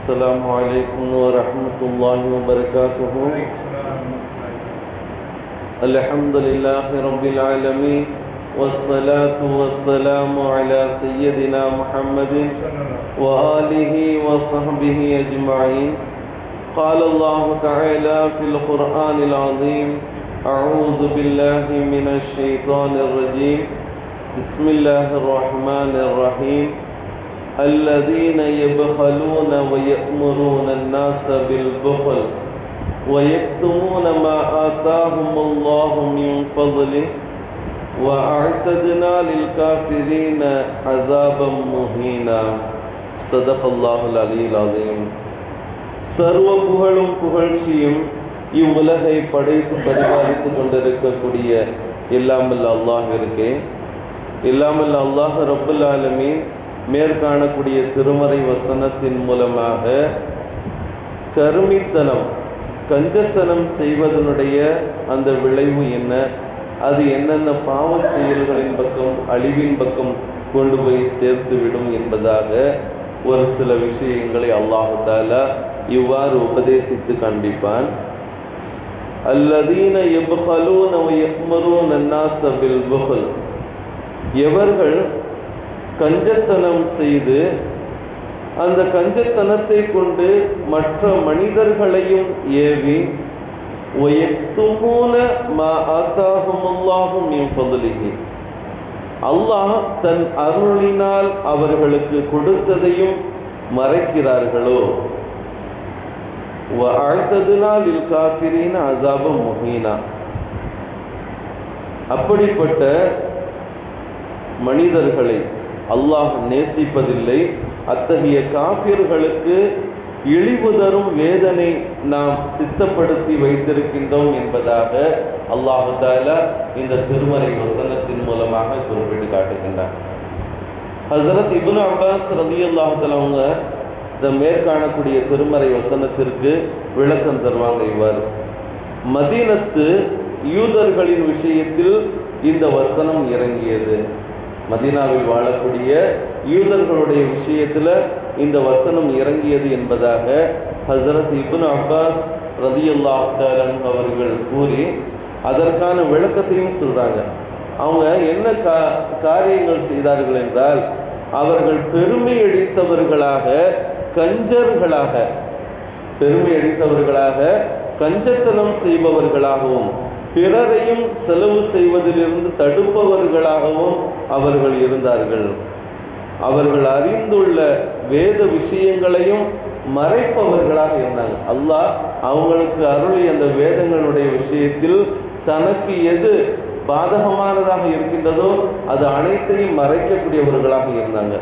السلام عليكم ورحمة الله وبركاته. الحمد لله رب العالمين والصلاة والسلام على سيدنا محمد وآله وصحبه أجمعين. قال الله تعالى في القرآن العظيم: أعوذ بالله من الشيطان الرجيم. بسم الله الرحمن الرحيم. الذين يبخلون ويأمرون الناس بالبخل ويكتمون ما آتاهم الله من فضله وأعتدنا للكافرين عذابا مهينا. صدق الله العلي العظيم. சர்வ புகழும் புகழ்ச்சியும் இவ்வுலகை படைத்து பரிபாலித்துக் கொண்டிருக்கக்கூடிய எல்லாமல்ல அல்லாஹ்விற்கே. எல்லாமல்ல அல்லாஹ் ரப்பல் ஆலமீன் மேற்காணக்கூடிய திருமறை வசனத்தின் மூலமாக கருமித்தனம், கஞ்சத்தனம் செய்வதனுடைய அந்த விளைவு என்ன, அது என்னென்ன பாவ செயல்களின் பக்கம், அழிவின் பக்கம் கொண்டு போய் சேர்த்துவிடும் என்பதாக ஒரு சில விஷயங்களை அல்லாஹு தஆலா இவ்வாறு உபதேசித்து காண்பிப்பான். அல்லதீன யப்கலூன வயக்மரூன அன்னாஸ பில் புக்ல். எவர்கள் கஞ்சத்தனம் செய்து அந்த கஞ்சத்தனத்தை கொண்டு மற்ற மனிதர்களையும் ஏவி வயக்துமூன மா ஆதாஹுமுல்லாஹு மின் ஃபضலிஹி, அல்லாஹ் தன் அருளினால் அவர்களுக்கு கொடுத்ததையும் மறைக்கிறார்களோ, வஅஅததுனா லில் காஃபிரீன அஸாபம் முஹீனா, அப்படிப்பட்ட மனிதர்களை அல்லாஹ் நேசிப்பதில்லை. அத்தகைய காபிர்களுக்கு இழிவு தரும் வேதனை நாம் சித்தப்படுத்தி வைத்திருக்கின்றோம் என்பதாக அல்லாஹ் தஆலா இந்த திருமறை வசனத்தின் மூலமாக குறிப்பிட்டு காட்டுகின்றார். ஹஸரத் இப்னு அப்பாஸ் ரலியல்லாஹு தஆலா அவங்க இந்த மேற்காணக்கூடிய திருமறை வசனத்திற்கு விளக்கம் தருவாங்க இவ்வாறு: மதீனத்து யூதர்களின் விஷயத்தில் இந்த வசனம் இறங்கியது. மதீனாவில் வாழக்கூடிய யூதர்களுடைய விஷயத்துல இந்த வசனம் இறங்கியது என்பதாக ஹஸரத் இப்னு அப்பாஸ் ரலியல்லாஹு தஆலா அவர்கள் கூறி அதற்கான விளக்கத்தையும் சொல்றாங்க. அவங்க என்ன காரியங்கள் செய்தார்கள் என்றால், அவர்கள் பெருமை அடித்தவர்களாக, கஞ்சர்களாக, பெருமை அடித்தவர்களாக, கஞ்சத்தனம் செய்பவர்களாகவும் பிறரையும் செலவு செய்வதிலிருந்து தடுப்பவர்களாகவும் அவர்கள் இருந்தார்கள். அவர்கள் அறிந்துள்ள வேத விஷயங்களையும் மறைப்பவர்களாக இருந்தாங்க. அல்லாஹ் அவங்களுக்கு அருளி அந்த வேதங்களுடைய விஷயத்தில் தனக்கு எது பாதகமானதாக இருக்கின்றதோ அது அனைத்தையும் மறைக்கக்கூடியவர்களாக இருந்தாங்க.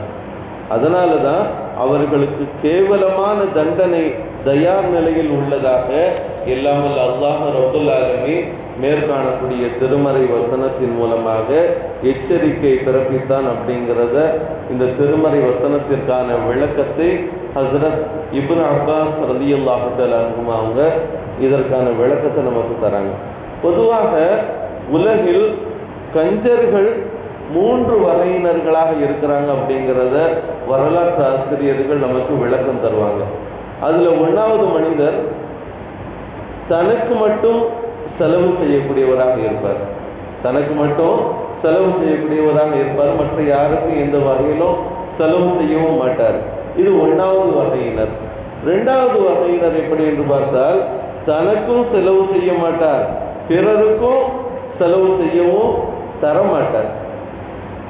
அதனால தான் அவர்களுக்கு கேவலமான தண்டனை தயார் நிலையில் உள்ளதாக எல்லாமல் அல்லாஹ் ரப்பல் ஆலமீன் மேற்காணக்கூடிய திருமறை வசனத்தின் மூலமாக எச்சரிக்கை பிறப்பித்தான். அப்படிங்கிறத இந்த திருமறை வசனத்திற்கான விளக்கத்தை ஹஸரத் இப்னு அப்பாஸ் ரலியல்லாஹு தஆலா அவங்க இதற்கான விளக்கத்தை நமக்கு தராங்க. பொதுவாக உலகில் கஞ்சர்கள் 3 வகையினர்களாக இருக்கிறாங்க அப்படிங்கிறத வரலாற்று ஆசிரியர்கள் நமக்கு விளக்கம் தருவாங்க. அதுல 1வது மனிதர் தனக்கு மட்டும் செலவு செய்யக்கூடியவராக இருப்பார். தனக்கு மட்டும் செலவு செய்யக்கூடியவராக இருப்பார். மற்ற யாருக்கும் எந்த வகையிலும் செலவு செய்யவும் மாட்டார். இது 1வது வகையினர். 2வது வகையினர் எப்படி என்று பார்த்தால், தனக்கும் செலவு செய்ய மாட்டார், பிறருக்கும் செலவு செய்யவும் தரமாட்டார்.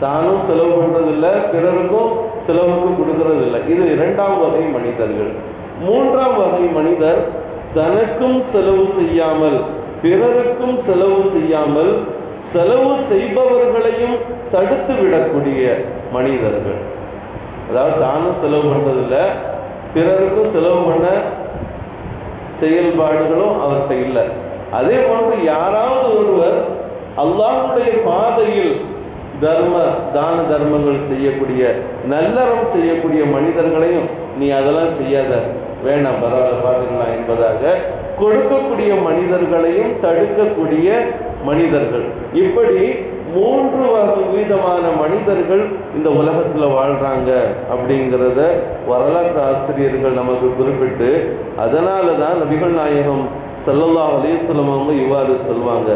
தானும் செலவு பண்றதில்லை, பிறருக்கும் செலவுக்கு கொடுக்கறதில்லை. இது 2ஆம் வகை மனிதர்கள். 3ஆம் வகை மனிதர் தனக்கும் செலவு செய்யாமல், பிறருக்கும் செலவு செய்யாமல், செலவு செய்பவர்களையும் தடுத்து விடக்கூடிய மனிதர்கள். அதாவது தானும் செலவு பண்றதில்லை, பிறருக்கும் செலவு பண்ண செயல்பாடுகளும் அவர்கிட்ட இல்லை. அதே போன்று யாராவது ஒருவர் அல்லாஹ்வுடைய பாதையில் தான தர்மங்கள் செய்யக்கூடிய, நல்லறம் செய்யக்கூடிய மனிதர்களையும் நீ அதெல்லாம் செய்யாத, வேணாம், பரவாயில்ல, பார்த்துக்கலாம் என்பதாக கொடுக்கக்கூடிய மனிதர்களையும் தடுக்கக்கூடிய மனிதர்கள். இப்படி 3 விதமான மனிதர்கள் இந்த உலகத்துல வாழ்றாங்க அப்படிங்கிறத வரலாற்று ஆசிரியர்கள் நமக்கு குறிப்பிட்டு, அதனாலதான் நபிகள் நாயகம் ஸல்லல்லாஹு அலைஹி வஸல்லம் அவங்க இவ்வாறு சொல்வாங்க,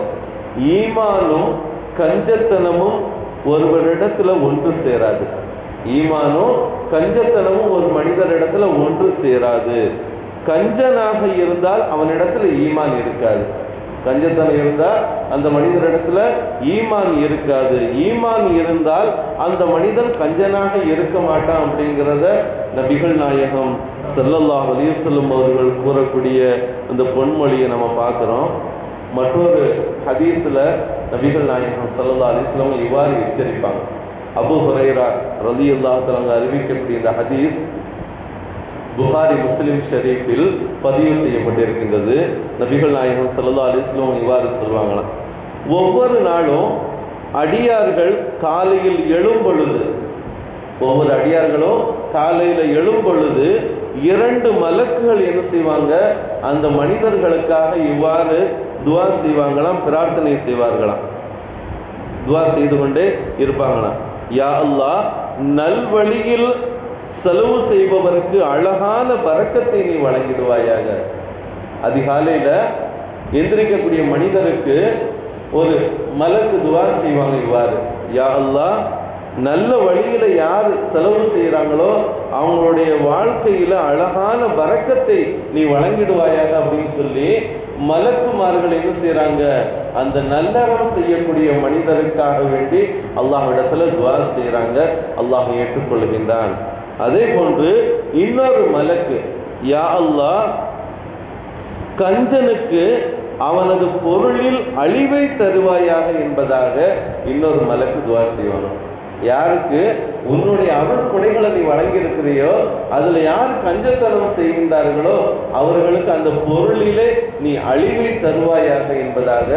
ஈமானும் கஞ்சத்தனமும் ஒருவரிடத்துல ஒன்று சேராது. ஈமானும் கஞ்சத்தனமும் ஒரு மனிதரிடத்துல ஒன்று சேராது. கஞ்சனாக இருந்தால் அவனிடத்துல ஈமான் இருக்காது. கஞ்சத்தனம் இருந்தா அந்த மனிதரிடத்துல ஈமான் இருக்காது. ஈமான் இருந்தால் அந்த மனிதன் கஞ்சனாக இருக்க மாட்டான் அப்படிங்கிறத நபிகள் நாயகம் ஸல்லல்லாஹு அலைஹி வஸல்லம் அவர்கள் கூறக்கூடிய அந்த பொன்மொழியை நம்ம பார்க்கிறோம். மற்றொரு ஹதீஸ்ல நபிகள் நாயகம் ஸல்லல்லாஹு அலைஹி வஸல்லம் இவ்வாறு எச்சரிப்பாங்க. அபூ ஹுரைரா ரலியல்லாஹு தஆலா அறிவிக்கக்கூடிய இந்த ஹதீஸ் புகாரி முஸ்லிம் ஷரீஃபில் பதிவு செய்யப்பட்டிருக்கின்றது. நபிகள் நாயகம் ஸல்லல்லாஹு அலைஹி வஸல்லம் இவ்வாறு சொல்வாங்களாம், ஒவ்வொரு நாளும் அடியார்கள் காலையில் எழும் பொழுது, ஒவ்வொரு அடியார்களும் காலையில எழும் பொழுது 2 மலக்குகள் என்ன செய்வாங்க, அந்த மனிதர்களுக்காக இவ்வாறு துஆ செய்வாங்களாம், பிரார்த்தனை செய்வார்களாம். துஆ செய்து கொண்டே இருப்பாங்களாம், யா அல்லாஹ், நல்வழியில் செலவு செய்பவருக்கு அழகான பரக்கத்தை நீ வழங்கிடுவாயாக. அதிகாலையில எந்திரிக்கக்கூடிய மனிதருக்கு ஒரு மலக்கு துஆ செய்வாங்க இவ்வாறு, யா அல்லாஹ், நல்ல வழியில யார் செலவு செய்யறாங்களோ அவங்களுடைய வாழ்க்கையில அழகான பரக்கத்தை நீ வழங்கிடுவாயாக அப்படின்னு சொல்லி மலக்குமார்கள் என்ன செய்யறாங்க, அந்த நல்லறம் செய்யக்கூடிய மனிதருக்காக வேண்டி அல்லாஹ்விடத்துல துஆ செய்யறாங்க. அல்லாஹ் ஏற்றுக்கொள்கின்றான். அதே போன்று இன்னொரு மலக்கு, யா அல்லாஹ், கஞ்சனுக்கு அவனது பொருளில் அழிவை தருவாயாக என்பதாக இன்னொரு மலக்கு துஆ செய்வாங்க. யாருக்கு உன்னுடைய அருள் கொடைகளை நீ வழங்கி இருக்கிறையோ அதுல யார் கஞ்சத்தனம் செய்கின்றார்களோ அவர்களுக்கு அந்த பொருளிலே நீ அழிவை தருவாயாக என்பதாக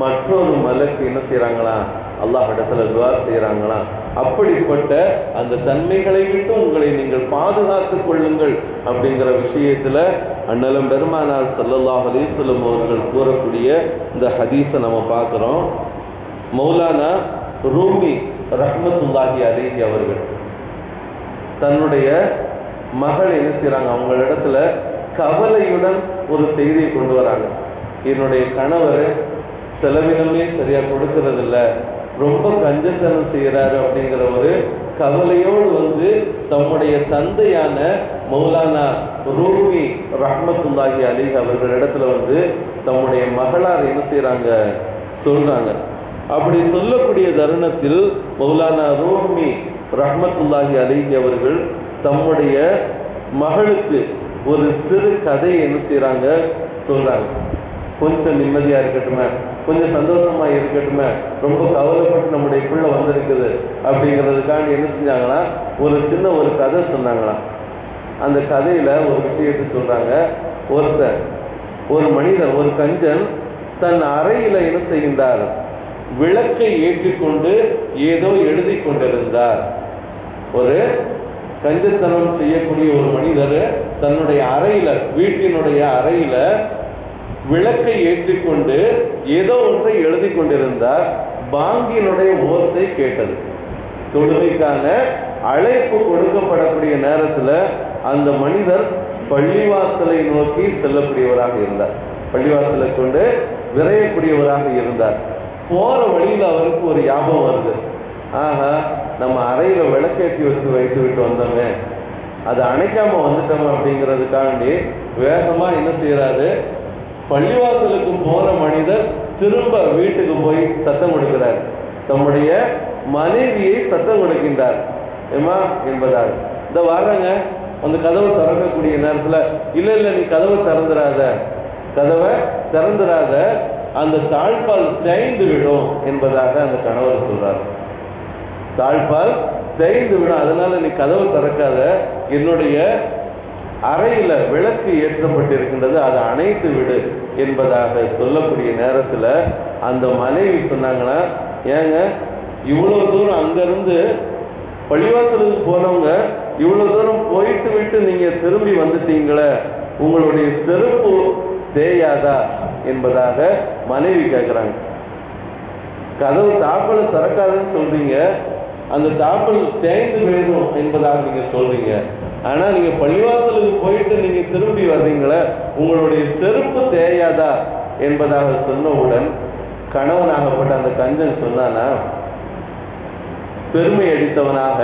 மற்றொரு மலக்கு என்ன செய்யறாங்களா, அல்லாஹ்விடத்துல துஆ செய்யறாங்களா. அப்படிப்பட்ட அந்த தன்மைகளை விட்டு உங்களை நீங்கள் பாதுகாத்துக் கொள்ளுங்கள் அப்படிங்கிற விஷயத்துல அண்ணலம் பெருமானார் ஸல்லல்லாஹு அலைஹி வஸல்லம் அவர்கள் கூறக்கூடிய இந்த ஹதீஸை நம்ம பார்க்கிறோம். மௌலானா ரூமி ரஹ்மத்துல்லாஹி அலைஹி அவர்கள் தன்னுடைய மகள் என்ன செய்யறாங்க, அவங்களிடத்துல கவலையுடன் ஒரு செய்தியை கொண்டு வராங்க. என்னுடைய கணவர் செலவினமே சரியா கொடுக்கறது இல்லை, ரொம்ப கஞ்சத்தனம் செய்யறாரு அப்படிங்கிற ஒரு கவலையோடு வந்து தம்முடைய தந்தையான மௌலானா ரூமி ரஹ்மத்துல்லாஹி அலைஹி அவர்களிடத்துல வந்து தம்முடைய மகளார் என்ன செய்யறாங்க சொல்றாங்க. அப்படி சொல்லக்கூடிய தருணத்தில் மௌலானா ரூமி ரஹ்மத்துல்லாஹி அலைஹி அவர்கள் தம்முடைய மகளுக்கு ஒரு சிறு கதையை என்ன செய்யறாங்க சொல்றாங்க. கொஞ்சம் நிம்மதியா இருக்கட்டுமே, கொஞ்சம் சந்தோஷமா இருக்கட்டுமே, ரொம்ப கவலைப்பட்டு நம்முடைய பிள்ளை வந்திருக்குது அப்படிங்கிறதுக்காண்டி என்ன செஞ்சாங்கன்னா ஒரு சின்ன ஒரு கதை சொன்னாங்களாம். அந்த கதையில ஒரு விஷயத்தை சொல்றாங்க. ஒரு மனிதன், ஒரு கஞ்சன் தன் அறையில என்ன செய்கின்றார், விளக்கை ஏற்றிக்கொண்டு ஏதோ எழுதி கொண்டிருந்தார். ஒரு கஞ்சத்தனம் செய்யக்கூடிய ஒரு மனிதர் தன்னுடைய அறையில, வீட்டினுடைய அறையில விளக்கை ஏற்றிக்கொண்டு ஏதோ ஒன்றை எழுதி கொண்டிருந்தார். பாங்கினுடைய ஓசை கேட்டது. தொழுகைக்கான அழைப்பு கொடுக்கப்படக்கூடிய நேரத்துல அந்த மனிதர் பள்ளிவாசலை நோக்கி செல்லக்கூடியவராக இருந்தார். பள்ளிவாசலை கொண்டு விரையக்கூடியவராக இருந்தார். போற வழியில அவருக்கு ஒரு ஞாபகம் வருது, ஆஹா, நம்ம அறையில விளக்கேற்றி வைத்து விட்டு வந்தோமே, அதை அணைக்காம வந்துட்டோம் அப்படிங்கிறதுக்காண்டி வேகமா என்ன செய்யறாரு, பள்ளிவாசலுக்கு போற மனிதர் திரும்ப வீட்டுக்கு போய் சத்தம் கொடுக்கிறார். தம்முடைய மனைவியை சத்தம் கொடுக்கின்றார். ஏமா என்பதால் இந்த வர்றங்க அந்த கதவை திறக்கக்கூடிய நேரத்துல, இல்ல இல்ல நீ கதவை திறந்துராத, அந்த தாழ்பால் தேய்ந்து விடும் என்பதாக அந்த கணவர் சொல்றார். தாழ்பால் தேய்ந்து விடும், அதனால நீ கதவை திறக்காத, என்னுடைய அறையில விளக்கு ஏற்றப்பட்டிருக்கின்றது, அதை அணைத்து விடு என்பதாக சொல்லக்கூடிய நேரத்துல அந்த மனைவி சொன்னாங்கன்னா, ஏங்க இவ்வளவு தூரம் அங்கிருந்து பள்ளிவாசலுக்கு போனவங்க இவ்வளவு தூரம் போயிட்டு விட்டு நீங்க திரும்பி வந்துட்டீங்களே, உங்களுடைய செருப்பு தேயாதா என்பதாக மனைவி கேட்கிறாங்க. கதவு தாப்பலை திறக்காதுன்னு சொல்றீங்க, அந்த தாப்பல் தேய்ந்து போயிடும் என்பதாக நீங்க சொல்றீங்க. ஆனா நீங்க பள்ளிவாசலுக்கு போயிட்டு நீங்க திரும்பி வர்றீங்களே, உங்களுடைய செருப்பு தேயாதா என்பதாக சொன்னவுடன் கணவனாகப்பட்ட அந்த கஞ்சன் சொன்னானா, பெருமை அடித்தவனாக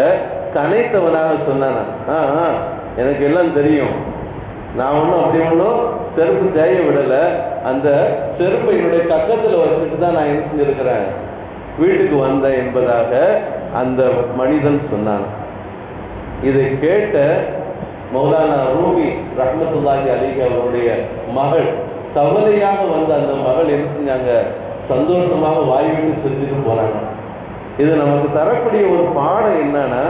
கனைத்தவனாக சொன்னானா, எனக்கு எல்லாம் தெரியும், நான் ஒன்றும் அப்படி ஒன்றும் செருப்பு தேய விடலை, அந்த செருப்பை என்னுடைய கக்கத்தில் வச்சுட்டு தான் நான் என்ன செஞ்சிருக்கிறேன், வீட்டுக்கு வந்தேன் என்பதாக அந்த மனிதன் சொன்னான். இதை கேட்ட மௌலானா ரூமி ரஹ்மத்துல்லாஹி அலைஹி அவருடைய மகள், கவலையாக வந்த அந்த மகள் என்ன செஞ்சாங்க, சந்தோஷமாக வாய்விட்டு செஞ்சுட்டு போறாங்க. இது நமக்கு தரக்கூடிய ஒரு பாடம் என்னன்னா,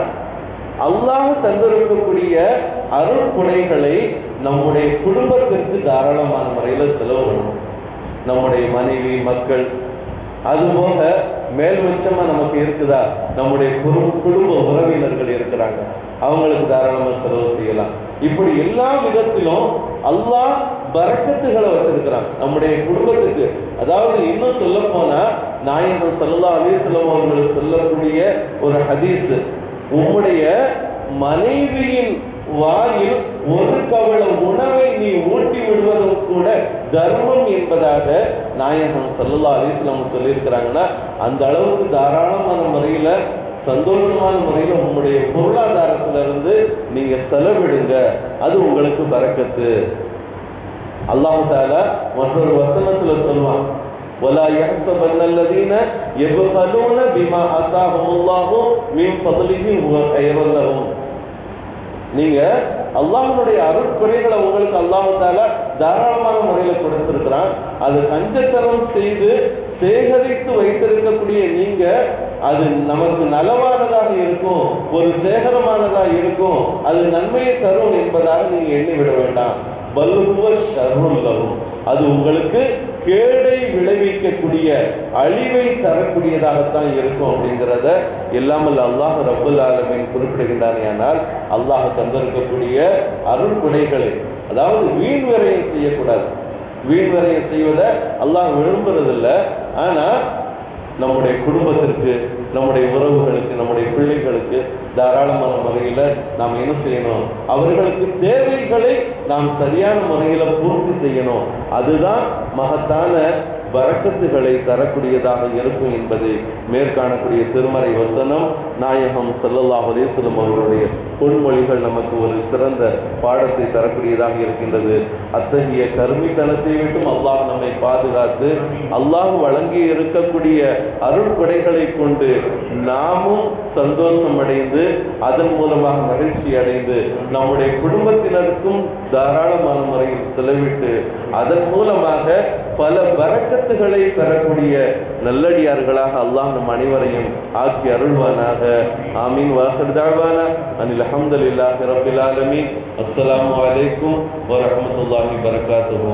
அல்லாஹ் தந்திருக்கக்கூடிய அருள்குடைகளை நம்முடைய குடும்பத்திற்கு தாராளமான முறையில் செலவிடணும். நம்முடைய மனைவி மக்கள், அதுபோக மேல்பட்சமா நமக்கு இருக்குதா, நம்முடைய குடும்ப உறவினர்கள் இருக்கிறாங்க, அவங்களுக்கு தாராளமாக செலவு செய்யலாம். இப்படி எல்லா விதத்திலும் அல்லாஹ் பரக்கத்துகளை வச்சிருக்கிறான் நம்முடைய குடும்பத்துக்கு. அதாவது இன்னும் சொல்ல போனா, நாயகம் ஸல்லல்லாஹு அலைஹி வஸல்லம் அவர்களுக்கு சொல்லக்கூடிய ஒரு ஹதீஸ், உம்முடைய மனைவியின் வாயில் ஒரு கவள உணவை நீ ஊட்டி விடுவதும் கூட தர்மம் என்பதாக நாயகம் ஸல்லல்லாஹு அலைஹி வஸல்லம் சொல்லியிருக்கிறாங்கன்னா, அந்த அளவுக்கு தாராளமான முறையில சந்தோஷமான முறையில் உங்களுடைய பொருளாதாரத்திலிருந்து நீங்க செலவிடுங்க, அது உங்களுக்கு பரக்கத்து. அல்லாஹ் தஆலா மற்றொரு வசனத்துல சொல்வான், وَلَا يَحْسَبَنَّ الَّذِينَ يَبْخَلُونَ بِمَا آتَاهُمُ اللَّهُ مِنْ فَضْلِهِ هُوَ خَيْرٌ لَهُمْ. நீங்க அல்லாஹ்வுடைய அருட்குறைகளை உங்களுக்கு அல்லாஹ் தஆலா தாராளமான முறையில் கொடுத்திருக்கிறான். அது கஞ்சத்தனம் செய்து சேகரித்து வைத்திருக்கக்கூடிய நீங்க, அது நமக்கு நலவானதாக இருக்கும், ஒரு சேகரமானதாக இருக்கும், அது நன்மையை தரும் என்பதாக நீங்க எண்ணி விட வேண்டாம். பல்லுவ ஷர்ருல் லஹும், அது உங்களுக்கு கேடை விளைவிக்கக்கூடிய அழிவை தரக்கூடியதாகத்தான் இருக்கும் அப்படிங்கிறத இல்லாமல் அல்லாஹ் ரப்புல் ஆலமீன் குறிப்பிடுகின்றானே. ஆனால் அல்லாஹ் தந்திருக்கக்கூடிய அருள் கொடைகளை, அதாவது வீண் விரயம் செய்யக்கூடாது. வீண் விரயம் செய்வதை அல்லாஹ் விரும்புறதில்லை. ஆனா நம்முடைய குடும்பத்திற்கு, நம்முடைய உறவுகளுக்கு, நம்முடைய பிள்ளைகளுக்கு தாராளமான முறையில் நாம் என்ன செய்யணும், அவர்களுக்கு தேவைகளை நாம் சரியான முறையில் பூர்த்தி செய்யணும். அதுதான் மகத்தான பரக்கத்துகளை தரக்கூடியதாக இருக்கும் என்பதை மேற்காணக்கூடிய திருமறை வசனம் நாயகம் ஸல்லல்லாஹு அலைஹி வஸல்லம் அவர்களுடைய பொன்மொழிகள் நமக்கு ஒரு சிறந்த பாடத்தை தரக்கூடியதாக இருக்கின்றது. அத்தகைய கருமித்தனத்தை விட்டும் அல்லாஹ் நம்மை பாதுகாத்து, அல்லாஹ் வழங்கி இருக்கக்கூடிய அருள்கொடைகளை கொண்டு நாமும் சந்தோஷம் அடைந்து, அதன் மூலமாக மகிழ்ச்சி அடைந்து, நம்முடைய குடும்பத்தினருக்கும் தாராளமான முறையில் செலவிட்டு, அதன் மூலமாக பல பரக்கத்துகளை பெறக்கூடிய நல்லடியார்களாக அல்லாஹ் நம் அனைவரையும் ஆக்கி அருள்வானாக. ஆமீன். வாஹிர் தஅவானா அனில் ஹம்துலில்லாஹி ரப்பில் ஆலமீன். அஸ்ஸலாமு அலைக்கும் வரஹ்மத்துல்லாஹி வபரகாத்துஹு.